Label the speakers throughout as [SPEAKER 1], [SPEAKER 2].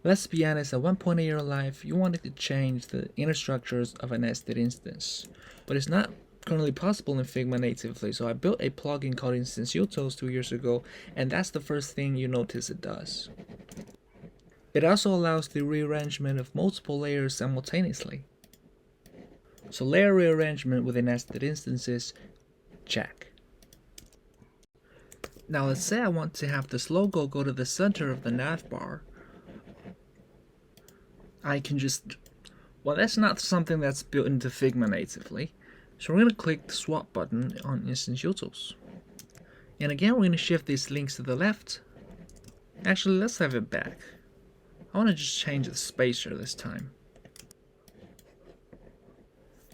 [SPEAKER 1] Let's be honest, at one point in your life, you wanted to change the inner structures of a nested instance, but it's not currently possible in Figma natively, so I built a plugin called Instance Utils 2 years ago, and that's the first thing you notice it does. It also allows the rearrangement of multiple layers simultaneously. So layer rearrangement within nested instances, check. Now let's say I want to have this logo go to the center of the navbar. I can just, well, that's not something that's built into Figma natively. So we're going to click the swap button on Instance Utils. And again, we're going to shift these links to the left. Actually, let's have it back. I want to just change the spacer this time.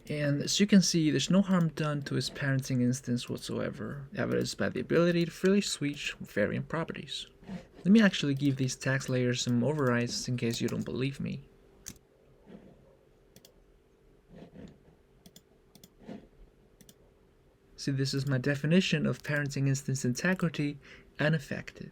[SPEAKER 1] And as you can see, there's no harm done to its parenting instance whatsoever, evidenced by the ability to freely switch variant properties. Let me actually give these text layers some overrides in case you don't believe me. See, this is my definition of parenting instance integrity unaffected.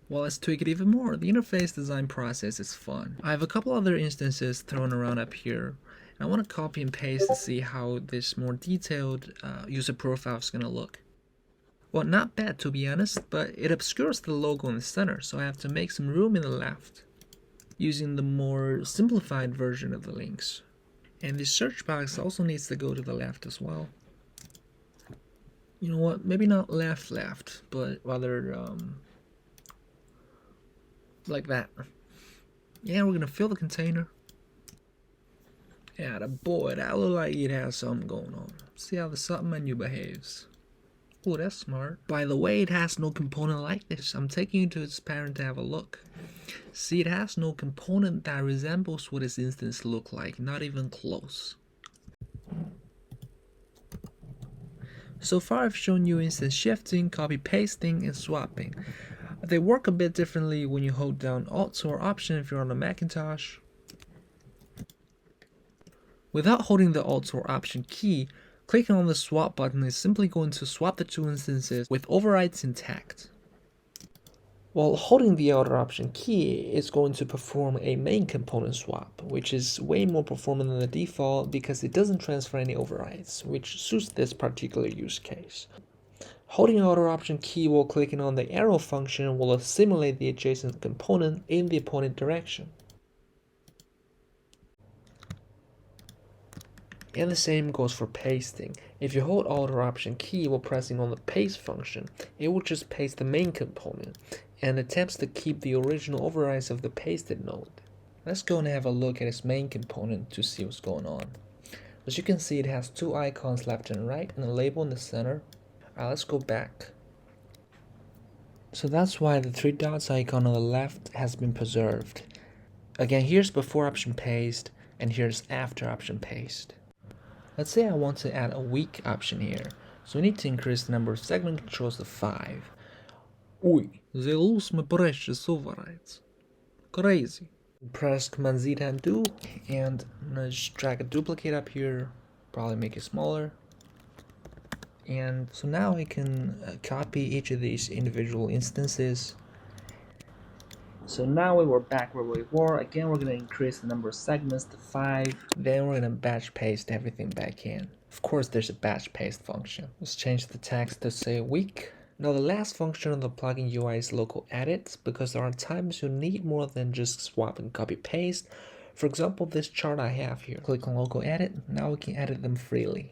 [SPEAKER 1] Well, let's tweak it even more. The interface design process is fun. I have a couple other instances thrown around up here. I want to copy and paste to see how this more detailed user profile is going to look. Well, not bad to be honest, but it obscures the logo in the center, so I have to make some room in the left using the more simplified version of the links. And the search box also needs to go to the left as well. You know what, maybe not left, but rather like that. Yeah, we're gonna fill the container. Yeah, boy, that look like it has something going on. See how the sub menu behaves. Oh, that's smart. By the way, it has no component like this. I'm taking you to its parent to have a look. See, it has no component that resembles what its instance look like, not even close. So far I've shown you instance shifting, copy pasting, and swapping. They work a bit differently when you hold down Alt or Option if you're on a Macintosh. Without holding the Alt or Option key, clicking on the swap button is simply going to swap the two instances with overrides intact. While holding the Alt or Option key is going to perform a main component swap, which is way more performant than the default because it doesn't transfer any overrides, which suits this particular use case. Holding Alt or Option key while clicking on the arrow function will assimilate the adjacent component in the opponent direction. And the same goes for pasting. If you hold Alt or Option key while pressing on the paste function, it will just paste the main component and attempts to keep the original overrides of the pasted node. Let's go and have a look at its main component to see what's going on. As you can see, it has two icons left and right and a label in the center. Alright, let's go back. So that's why the three dots icon on the left has been preserved. Again, here's before option paste and here's after option paste. Let's say I want to add a weak option here. So we need to increase the number of segment controls to 5. Ui, they lose my precious overrides. Crazy. Press Command Z to undo, and I'm gonna just drag a duplicate up here, probably make it smaller. And so now I can copy each of these individual instances. So now we're back where we were. Again, we're going to increase the number of segments to 5. Then we're going to batch paste everything back in. Of course, there's a batch paste function. Let's change the text to say week. Now the last function on the plugin UI is local edit, because there are times you need more than just swap and copy paste. For example, this chart I have here. Click on local edit. Now we can edit them freely.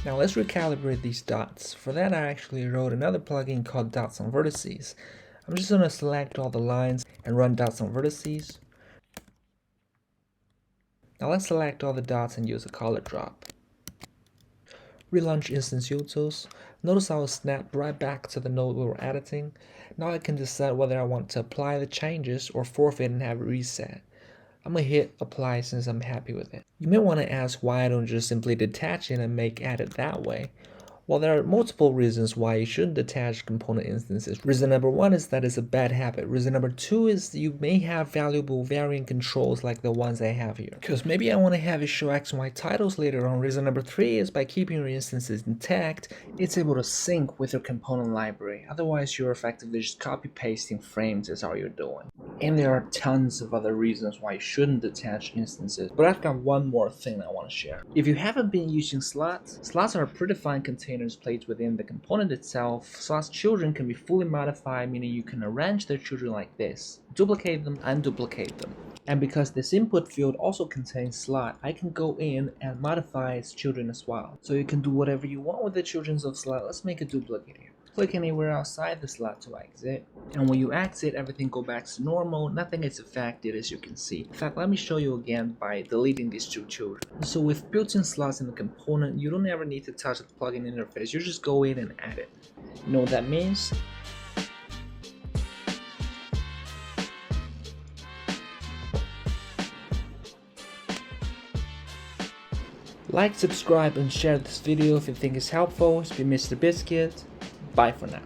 [SPEAKER 1] Now let's recalibrate these dots. For that I actually wrote another plugin called Dots on Vertices. I'm just going to select all the lines and run Dots on Vertices. Now let's select all the dots and use a color drop. Relaunch Instance Utils. Notice I will snap right back to the node we were editing. Now I can decide whether I want to apply the changes or forfeit and have it reset. I'm going to hit apply since I'm happy with it. You may want to ask why I don't just simply detach it and make edit that way. Well, there are multiple reasons why you shouldn't attach component instances. Reason number 1 is that it's a bad habit. Reason number 2 is you may have valuable variant controls like the ones I have here. Because maybe I want to have it show X and Y titles later on. Reason number 3 is by keeping your instances intact, it's able to sync with your component library. Otherwise, you're effectively just copy-pasting frames is all you're doing. And there are tons of other reasons why you shouldn't attach instances. But I've got one more thing I want to share. If you haven't been using slots are predefined containers placed within the component itself. Slots children can be fully modified, meaning you can arrange their children like this, duplicate them, unduplicate them. And because this input field also contains slot, I can go in and modify its children as well. So you can do whatever you want with the children's of slot. Let's make a duplicate here. Click anywhere outside the slot to exit, and when you exit, everything goes back to normal. Nothing is affected, as you can see. In fact, let me show you again by deleting these two children. So with built-in slots in the component, you don't ever need to touch the plugin interface. You just go in and add it. You know what that means? Like, subscribe, and share this video if you think it's helpful. It's been Mr. Biscuit. Bye for now.